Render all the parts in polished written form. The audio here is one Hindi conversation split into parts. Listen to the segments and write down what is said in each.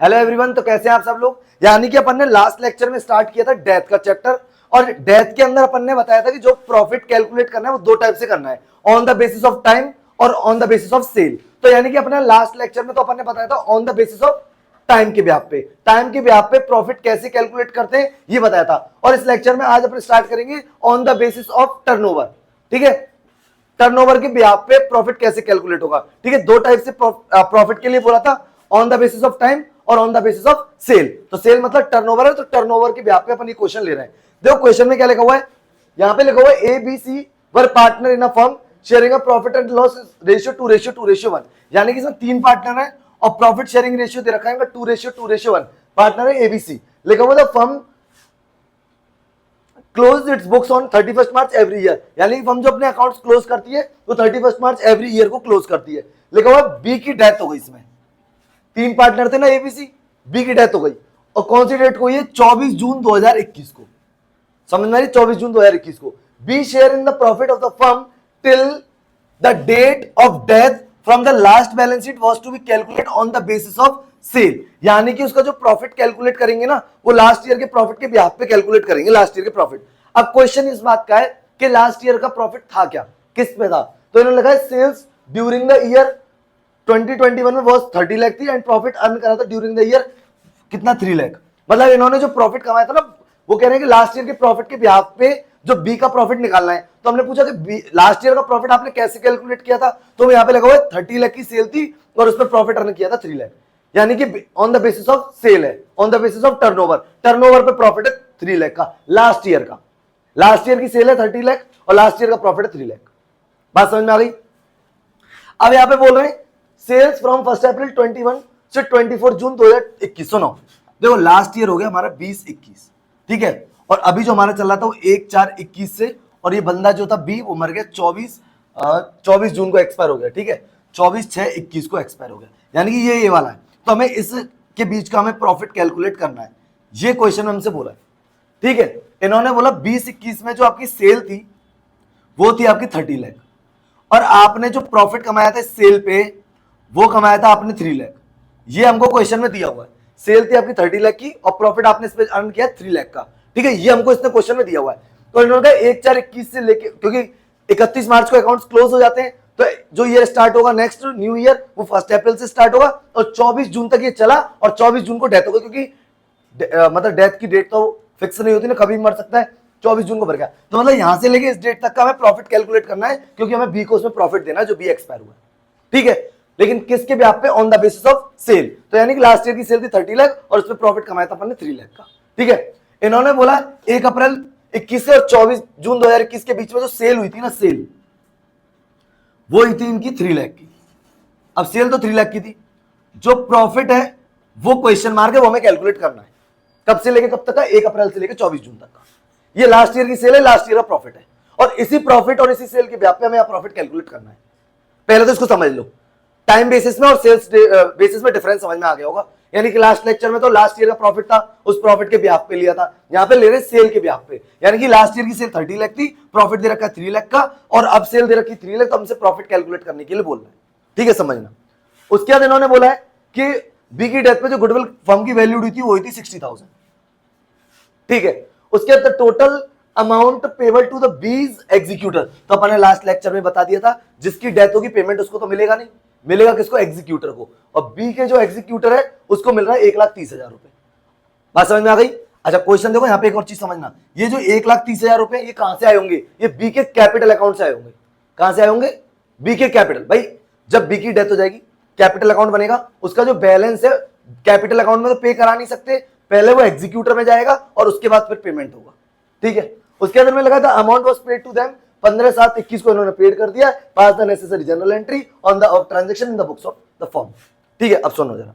Hello everyone. तो कैसे हैं आप सब लोग। यानी कि अपन ने लास्ट लेक्चर में स्टार्ट किया था डेथ का चैप्टर, और डेथ के अंदर अपन ने बताया था कि जो प्रॉफिट कैलकुलेट करना है वो दो टाइप से करना है, on the basis of time और on the basis of sale. तो यानी कि अपने लास्ट लेक्चर में तो अपन ने बताया था on the basis of time के ब्याह पे, टाइम के ब्याह पे प्रॉफिट कैसे कैलकुलेट करते हैं ये बताया था। और इस लेक्चर में आज अपन स्टार्ट करेंगे on the basis of turnover. ठीक है, टर्नओवर के ब्याह पे प्रॉफिट कैसे कैलकुलेट होगा। ठीक है, दो टाइप से प्रॉफिट के लिए बोला था, on the basis of time और on the basis of sale. तो सेल मतलब टर्नओवर है, तो टर्नओवर के ब्याह पे अपन ये क्वेश्चन ले रहे हैं। देखो क्वेश्चन में क्या लिखा हुआ है, यहां पे लिखा हुआ है A B C were partner in a firm sharing a profit and loss ratio 2:1, यानी कि इसमें तीन पार्टनर है और प्रॉफिट शेयरिंग रेशियो दे रखा है 2:1। पार्टनर है एबीसी, लिखा हुआ था firm close it's books on 31 March every year, यानी फर्म जो अपने अकाउंट्स क्लोज करती है वो 31 मार्च एवरी ईयर को क्लोज करती है। लिखा हुआ बी की डेथ हो गई, इसमें तीन पार्टनर थे ना एबीसी, बी की डेथ हो गई और कौन सी डेट को, ये 24 जून 2021 को, समझ में आ रही, 24 जून 2021 को। B share in the profit of the firm till the date of death from the last balance sheet was to be calculate on the basis of sale, यानी कि उसका जो प्रॉफिट कैलकुलेट करेंगे ना वो लास्ट ईयर के प्रॉफिट के ब्याह पे कैलकुलेट करेंगे, लास्ट ईयर के प्रॉफिट। अब क्वेश्चन इस बात का है कि लास्ट ईयर का प्रॉफिट था क्या, किस पे था, तो इन्होंने लिखा है सेल्स ड्यूरिंग द ईयर 2021 में वॉज 30 लाख थी एंड प्रॉफिट अर्न करा था ड्यूरिंग द ईयर कितना 3 लाख। मतलब इन्होंने जो प्रॉफिट कमाया था ना वो कह रहे हैं कि लास्ट ईयर के प्रॉफिट के ब्याह पे जो बी का प्रॉफिट निकालना है। तो हमने पूछा कि लास्ट ईयर का प्रॉफिट आपने कैसे कैलकुलेट किया था, तो यहाँ पे लगा हुआ है 30 लाख की सेल थी और उस पर प्रॉफिट अर्न किया था 3 लाख, यानी कि on the basis of sale है, on the basis of turnover. Turnover पे प्रॉफिट है 3 लाख का लास्ट ईयर का, लास्ट ईयर की सेल है 30 लाख और लास्ट ईयर का प्रॉफिट है 3 लाख। बात समझ में आ गई। अब यहाँ पे बोल रहे हैं सेल्स फ्रॉम 1 अप्रैल 21 से 24 जून 2021। सुनो, देखो लास्ट ईयर हो गया हमारा 2021, ठीक है, और अभी जो हमारा चल रहा था वो 1/4/21 से, और ये बंदा जो था बी वो मर गया 24 जून को एक्सपायर हो गया। ठीक है, 24/6/21 को एक्सपायर हो गया, यानी कि ये वाला है। तो हमें इसके बीच का हमें प्रॉफिट कैलकुलेट करना है, ये क्वेश्चन हमसे बोला है। ठीक है, इन्होंने बोला 2021 में जो आपकी सेल थी वो थी आपकी 30 लाख और आपने जो प्रॉफिट कमाया था सेल पे वो कमाया था आपने 3 लाख। ये हमको क्वेश्चन में दिया हुआ है, सेल थी आपकी 30 लाख की और प्रॉफिट आपने इस पे अर्न किया 3 लाख का। ठीक है, ये हमको इसने क्वेश्चन में दिया हुआ है। तो इन्होंने कहा 1/4/21 से लेके, क्योंकि 31 मार्च को अकाउंट्स क्लोज हो जाते हैं, तो जो ईयर स्टार्ट होगा नेक्स्ट न्यू ईयर वो 1 अप्रैल से स्टार्ट होगा और 24 जून तक ये चला और 24 जून को डेथ होगी, क्योंकि मतलब डेथ की डेट तो फिक्स नहीं होती ना, कभी मर सकता है। 24 जून को भर गया, तो मतलब यहां से लेके इस डेट तक का हमें प्रॉफिट कैलकुलेट करना है, क्योंकि हमें बी को उसमें प्रॉफिट देना है जो बी एक्सपायर हुआ है। ठीक है, लेकिन किसके ब्याह पे, on the basis of sale. तो यानी कि लास्ट ईयर की सेल थी 30 लाख और उसमें प्रॉफिट कमाया था अपन ने 3 लाख का। ठीक है, इन्होंने बोला 1 अप्रैल 21 से और 24 जून 2021 के बीच में जो सेल हुई थी ना, सेल वो हुई थी इनकी 3 लाख की। अब सेल तो 3 लाख की थी, जो प्रॉफिट है वो क्वेश्चन मार्क है, वो हमें कैलकुलेट करना है। कब से लेके कब तक का, 1 अप्रैल से लेके 24 जून तक का। ये लास्ट ईयर की सेल है, लास्ट ईयर का प्रॉफिट है, और इसी प्रॉफिट और इसी सेल के ब्याह पे हमें प्रॉफिट कैलकुलेट करना है। पहले तो इसको समझ लो, टाइम बेसिस में और सेल्स बेसिस में डिफरेंस समझ में आ गया होगा। यानी कि लास्ट लेक्चर में तो लास्ट ईयर का प्रॉफिट था, उस प्रॉफिट के ब्याह पे लिया था, यहां पे ले रहे सेल के ब्याह पे। यानी कि लास्ट ईयर की सेल 30 लाख थी, प्रॉफिट दे रखा 3 लाख का, और अब सेल दे रखी 3 लाख, तो हमसे प्रॉफिट कैलकुलेट करने के लिए बोल रहे हैं। ठीक है, समझना। उसके बाद इन्होंने बोला है कि बी की डेथ पे जो गुडविल फर्म की वैल्यू हुई थी वो हुई थी 60,000। ठीक है, उसके बाद total amount payable to the B's executor, तो अपन ने लास्ट लेक्चर में बता दिया था जिसकी डेथ होगी पेमेंट उसको तो मिलेगा नहीं, मिलेगा किसको, एग्जीक्यूटर को, और बी के जो एग्जीक्यूटर है उसको मिल रहा है 1,30,000 रुपए। बात समझ में आ गई। अच्छा क्वेश्चन देखो, यहाँ पे एक और चीज समझना, ये जो 1,30,000 रुपए ये कहां से आए होंगे, ये बी के कैपिटल अकाउंट से आए होंगे। कहां से आए होंगे, बी के कैपिटल। भाई जब बी की डेथ हो जाएगी कैपिटल अकाउंट बनेगा, उसका जो बैलेंस है कैपिटल अकाउंट में तो पे करा नहीं सकते, पहले वो एग्जीक्यूटर में जाएगा और उसके बाद फिर पेमेंट होगा। ठीक है, उसके अंदर में लगा था amount was paid to them, 15/7/21 को इन्होंने पेड कर दिया, pass the necessary journal entry on the transaction in the books of the firm. ठीक है, अब सुनो जरा,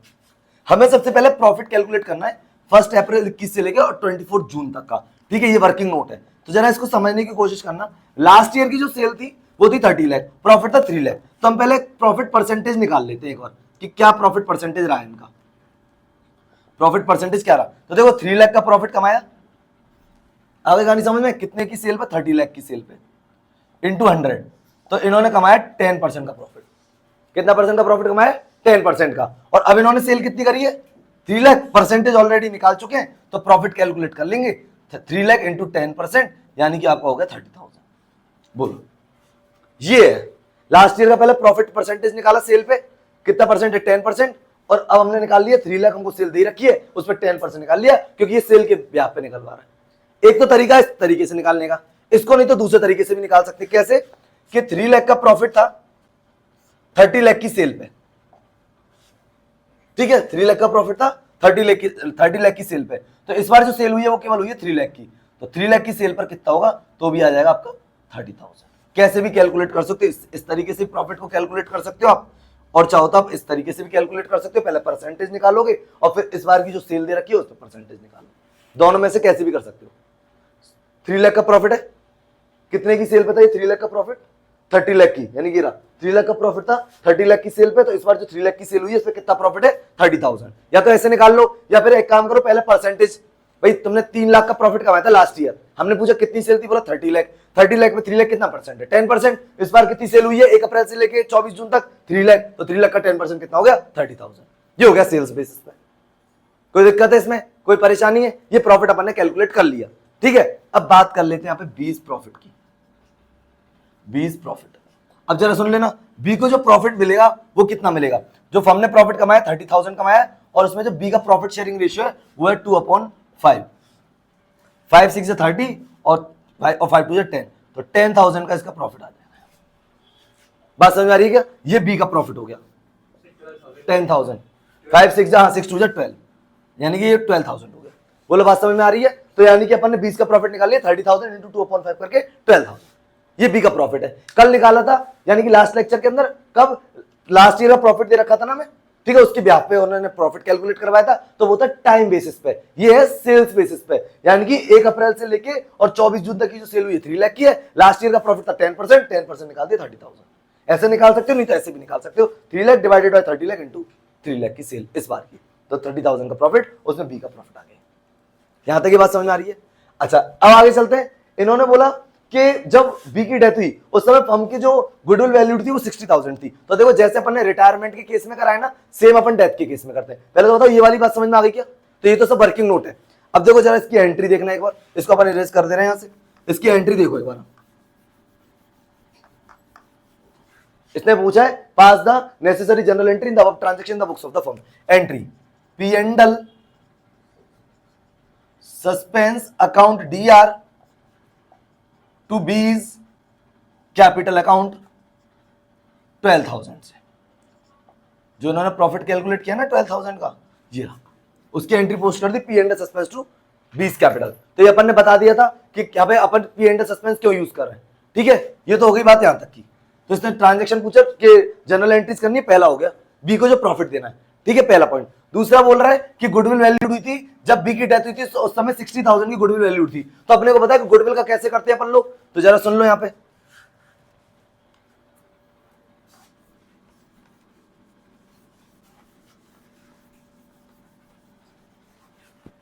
हमें सबसे पहले प्रॉफिट कैलकुलेट करना है 1 अप्रैल 21 से लेकर और 24 जून तक का। ठीक है, ये वर्किंग नोट है, तो जरा इसको समझने की कोशिश करना। लास्ट ईयर की जो सेल थी वो थी 30 लाख, प्रॉफिट था 3 लाख, तो हम पहले प्रॉफिट परसेंटेज निकाल लेते हैं एक बार कि क्या प्रॉफिट परसेंटेज रहा है इनका। प्रॉफिट परसेंटेज क्या रहा, तो देखो 3 लाख का प्रॉफिट कमाया, आगे कहानी समझ में, कितने की सेल पे, 30 लाख की सेल पे इंटू 100, तो इन्होंने कमाया 10% का प्रॉफिट। कितना परसेंट का प्रॉफिट कमाया, 10% का। और अब इन्होंने सेल कितनी करी है, 3 लाख परसेंटेज ऑलरेडी निकाल चुके हैं, तो प्रॉफिट कैलकुलेट कर लेंगे। 3 लाख इंटू 10%, यानी कि आपका हो गया 30,000। बोलो, ये है लास्ट ईयर का पहले प्रॉफिट परसेंटेज निकाला सेल पे, कितना परसेंट है? 10%। और अब हमने निकाल लिया 3 लाख, हमको सेल दे रखी है, उस पर 10% निकाल लिया, क्योंकि ये सेल के ब्याज पे निकलवा रहा है। एक तो तरीका इस तरीके से निकालने का, इसको नहीं तो दूसरे तरीके से भी निकाल सकते। कैसे? कि 3 लाख का प्रॉफिट था 30 लाख की सेल पे, ठीक है, 3 लाख का प्रॉफिट था 30 लाख की सेल पे, तो इस बार जो सेल हुई है वो केवल हुई है 3 लाख की, तो 3 लाख की सेल पर कितना होगा? तो भी आ जाएगा आपका 30,000। कैसे भी कैलकुलेट कर सकते हो, इस तरीके से प्रॉफिट को कैलकुलेट कर सकते हो आप, और चाहो तो आप इस तरीके से भी कैलकुलेट कर सकते हो। पहले परसेंटेज निकालोगे और फिर इस बार की जो सेल दे रखी है उस पर परसेंटेज निकालो, दोनों में से कैसे भी कर सकते हो। 3 लाख का प्रॉफिट है, कितने की सेल पे था ये 3 लाख का प्रॉफिट? 30 लाख की, यानी कि 3 लाख का प्रॉफिट था 30 लाख की सेल पे, तो इस बार जो 3 लाख की सेल हुई है इस पे कितना प्रॉफिट है? 30,000। या तो ऐसे निकाल लो, या फिर एक काम करो, पहले परसेंटेज, भाई तुमने 3 लाख का प्रॉफिट कमाया था लास्ट ईयर, हमने पूछा कितनी सेल थी, बोला 30 लाख। 30 लाख में 3 लाख कितना परसेंट है? 10%। इस बार कितनी सेल हुई है 1 अप्रैल से लेके 24 जून तक? 3 लाख, तो 3 लाख का 10% कितना हो गया? 30,000। ये हो गया सेल्स बेसिस पे। कोई दिक्कत है इसमें? कोई परेशानी है? ये प्रॉफिट अपन ने कैलकुलेट कर लिया, ठीक है। अब बात कर लेते हैं यहाँ पे 20 प्रॉफिट की। 20 प्रॉफिट, अब जरा सुन लेना, बी को जो प्रॉफिट मिलेगा वो कितना मिलेगा? जो फर्म ने प्रॉफिट कमाया 30,000 कमाया, और उसमें जो बी का प्रॉफिट शेयरिंग रेशियो है वो है 2/5। 5 6 30 और 5 2 10, तो 10,000 का इसका प्रॉफिट आ जाएगा। बात समझ में आ रही है क्या? ये बी का प्रॉफिट हो गया 10,000। 5 6 6 2 12, यानी कि ये 12,000 हो गया। बोलो बात समझ में आ रही है? तो यानी कि अपन ने 20 का प्रॉफिट निकाल लिया, 30,000 इंटू 2/5 करके 12,000, ये बी का प्रॉफिट है। कल निकाला था, यानी कि लास्ट लेक्चर के अंदर, कब? लास्ट ईयर का प्रॉफिट दे रखा था ना मैं, ठीक है, उसके ब्याह पे उन्होंने प्रॉफिट कैलकुलेट करवाया था, तो वो था टाइम बेसिस पे, ये है सेल्स बेसिस पे, यानी कि 1 अप्रैल से लेके और 24 जून तक की जो सेल हुई है 3 लाख की है, लास्ट ईयर का प्रॉफिट था 10% निकाल दिया 30,000। ऐसे निकाल सकते हो, नहीं तो ऐसे भी निकाल सकते हो। 3 lakh divided by 30 lakh into 3 lakh की सेल इस बार की, तो 30,000 का प्रॉफिट, उसमें बी का प्रॉफिट आ गया। यहां तक ये बात समझ में आ रही है? अच्छा, अब आगे चलते हैं। इन्होंने बोला कि जब बी की डेथ हुई उस समय फर्म की जो गुडविल वैल्यू थी वो 60,000 थी। तो देखो, जैसे अपन ने रिटायरमेंट के केस में कराया ना, सेम अपन डेथ के केस में करते हैं। पहले तो बताओ ये वाली बात समझ में आ गई क्या? तो ये तो सब वर्किंग नोट है। अब देखो जरा इसकी एंट्री देखना एक बार, इसको अपन इरेज कर दे रहे हैं यहां से। इसकी एंट्री देखो एक बार, इसने पूछा है pass the necessary journal entry in the above transaction in the books of the firm. Entry P and L, suspense account DR to B's capital account 12,000 से, जो उन्होंने प्रॉफिट कैलकुलेट किया ना 12,000 का, ये रहा, उसकी एंट्री पोस्ट कर दी P and suspense to B's capital. तो ये अपन ने बता दिया था कि क्या भाई अपन पी एंड सस्पेंस क्यों यूज कर रहे हैं, ठीक है। ये तो हो गई बात यहां तक की। तो इसने ट्रांजैक्शन पूछा कि जनरल एंट्रीज करनी है, पहला हो गया, बी को जो प्रॉफिट देना है, ठीक है, पहला पॉइंट। दूसरा बोल रहा है कि गुडविल वैल्यू हुई थी जब बी की डेथ हुई थी, उस समय 60,000 की गुडविल वैल्यू थी। तो अपने को पता है कि गुडविल का कैसे करते हैं अपन लोग, तो जरा सुन लो यहां पे।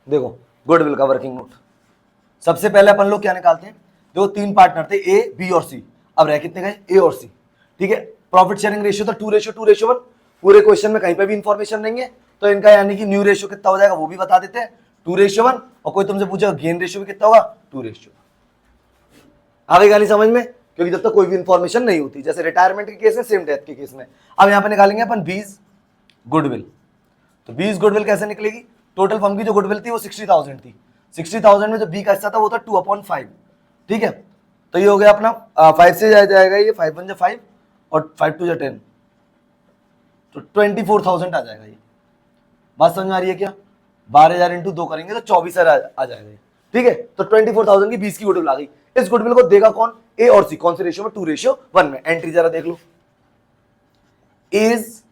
देखो गुडविल का वर्किंग नोट, सबसे पहले अपन लोग क्या निकालते हैं? देखो 3 पार्टनर थे, ए बी और सी। अब रह कितने गए? ए और सी, ठीक है। प्रॉफिट शेयरिंग रेशियो था 2:2:1। पूरे क्वेश्चन में कहीं पे भी इंफॉर्मेशन नहीं है, तो इनका यानी कि न्यू रेशियो कितना हो जाएगा वो भी बता देते हैं, 2:1। और कोई तुमसे पूछेगा गेन रेशियो भी कितना होगा? 2:1। आगे गाली समझ में? क्योंकि जब तक कोई भी इंफॉर्मेशन नहीं होती, जैसे रिटायरमेंट के केस में, सेम डेथ के केस में। अब यहां पे निकालेंगे अपन बीज गुडविल। तो बीज गुडविल कैसे निकलेगी? टोटल फर्म की जो गुडविल थी वो 60,000 थी। 60,000 में जो बी का हिस्सा था वो था 2/5, ठीक है। तो ये हो गया अपना 5 से जाएगा ये, 5 1 5 और 5 2 10, तो 24,000 आ जाएगा ये। बात समझ में आ रही है क्या? 12,000 इंटू 2 करेंगे तो 24,000 आ जाएगा ये, ठीक है। तो 24,000 की 20 की गुडविल आ गई। इस गुडविल को देगा कौन? ए और सी। कौन से रेशियो में? 2:1 में। एंट्री जरा देख लो, A's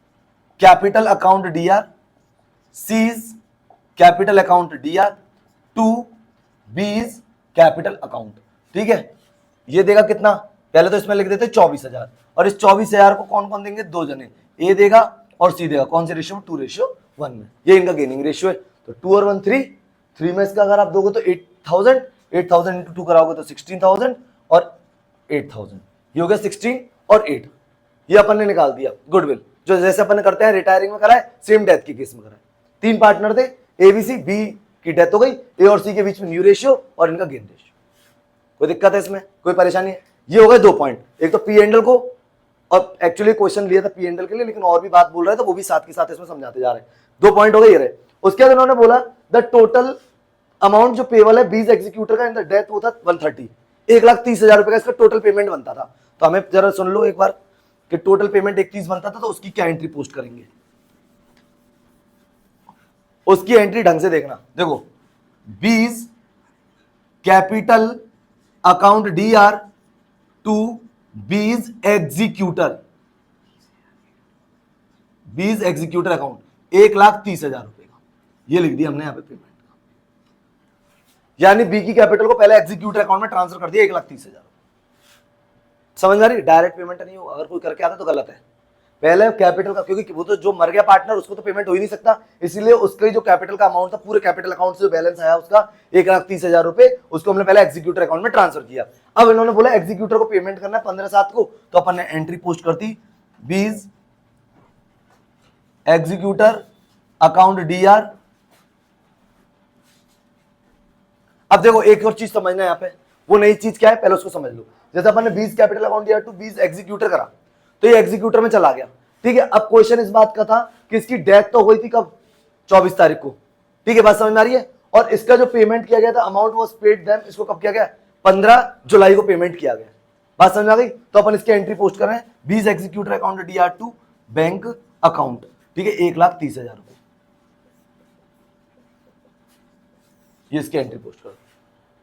capital account DR, C's capital account DR to B's capital account, ठीक है। ये देगा कितना? पहले तो इसमें लिख देते 24,000, और इस 24,000 को कौन कौन देंगे? 2 जने, ए देगा और सी देगा। कौन से रेशियो में? 2:1 में। ये इनका गेनिंग रेशियो है। तो 2 और 1 3 में इसका अगर आप दोगे तो 8,000 इंटू 2 कराओगे तो 16,000 और 8,000, ये हो गया 16 और 8। ये अपन ने निकाल दिया गुडविल, जो जैसे अपन ने करते हैं रिटायरिंग में कराए, सेम डेथ के केस में कराए। तीन पार्टनर थे, एबीसी, बी की डेथ हो गई, ए और सी के बीच में न्यू रेशियो और इनका गेन रेशियो। कोई दिक्कत है इसमें, कोई परेशानी है? ये हो गए दो पॉइंट, एक तो पी एंडल को, और एक्चुअली क्वेश्चन लिया था पी एंडल के लिए लेकिन और भी बात बोल रहे थे, वो भी साथ के साथ इसमें समझाते जा रहे हैं। दो पॉइंट हो गए ये रहे। उसके बाद उन्होंने बोला द टोटल अमाउंट जो पेबल है बीज एग्जीक्यूटर का इन द डेथ वो था 130, 1,30,000 रुपए का इसका टोटल पेमेंट बनता था। तो हमें जरा सुन लो एक बार कि टोटल पेमेंट 31 बनता था, तो उसकी क्या एंट्री पोस्ट करेंगे, उसकी एंट्री ढंग से देखना। देखो, B's capital account DR to B's executor, B's executor account 1,30,000 रुपए का, ये लिख दिया हमने यहां पे पेमेंट का, यानी बी की कैपिटल को पहले एग्जीक्यूटर अकाउंट में ट्रांसफर कर दिया 1,30,000। समझ में आ रही? डायरेक्ट पेमेंट नहीं होगा, अगर कोई करके आता तो गलत है। पहले कैपिटल का, क्योंकि वो तो जो मर गया पार्टनर उसको तो पेमेंट हो ही नहीं सकता, इसलिए उसके जो कैपिटल का अमाउंट था पूरे कैपिटल अकाउंट से जो बैलेंस आया उसका 1,30,000 रुपए, उसको हमने पहले एग्जीक्यूटर अकाउंट में ट्रांसफर किया। अब इन्होंने बोला एग्जीक्यूटर को पेमेंट करना है 15/7 को, तो अपन ने एंट्री पोस्ट कर दी बीज एग्जीक्यूटर अकाउंट डीआर। अब देखो एक और चीज समझना है यहां पे, वो नई चीज क्या है पहले उसको समझ लो। जैसे अपन ने B's capital account DR to B's executor करा, तो ये एग्जीक्यूटर में चला गया, ठीक है। अब क्वेश्चन इस बात का था कि इसकी डेथ तो हुई थी कब, 24 तारीख को, ठीक है, बात समझ में आ रही है। और इसका जो पेमेंट किया गया था अमाउंट वाज पेड देम, इसको कब किया गया, 15 जुलाई को पेमेंट किया गया। बात समझ में आ गई? तो अपन इसकी एंट्री पोस्ट कर रहे हैं B's executor account DR to bank account, ठीक है, 1,30,000 रुपए, ये इसकी एंट्री पोस्ट करो।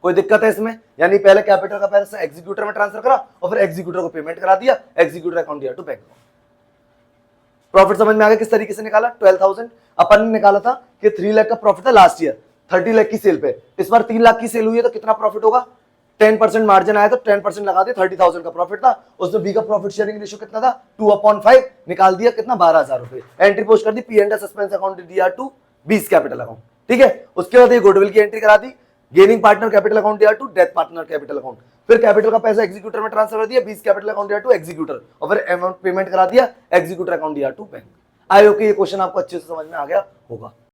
कोई दिक्कत है इसमें? यानी पहले कैपिटल का पैसा एग्जीक्यूटर में ट्रांसफर करा और फिर एग्जीक्यूटर को पेमेंट करा दिया, एग्जीक्यूटर अकाउंट दिया टू बैंक अकाउंट। प्रॉफिट समझ में आ गया किस तरीके से निकाला? 12,000 अपन ने निकाला था कि 3 लाख का प्रॉफिट था लास्ट ईयर 30 लाख की सेल पे, इस बार 3 लाख की सेल हुई है तो कितना प्रॉफिट होगा, 10% मार्जिन आया तो 10% लगा दिया, 30,000 का प्रॉफिट था, उसमें बी का प्रॉफिट शेयरिंग रेशियो कितना था 2/5, निकाल दिया कितना 12,000 रुपए, एंट्री पोस्ट कर दी P and suspense account DR to B's capital account, ठीक है। उसके बाद ये गुडविल की एंट्री करा दी, gaining partner capital account DR to death partner capital account, फिर कैपिटल का पैसा एग्जीक्यूटर में ट्रांसफर कर दिया B's capital account DR to executor, और फिर अमाउंट पेमेंट करा दिया executor account DR to bank. I hope कि ये क्वेश्चन आपको अच्छे से समझ में आ गया होगा।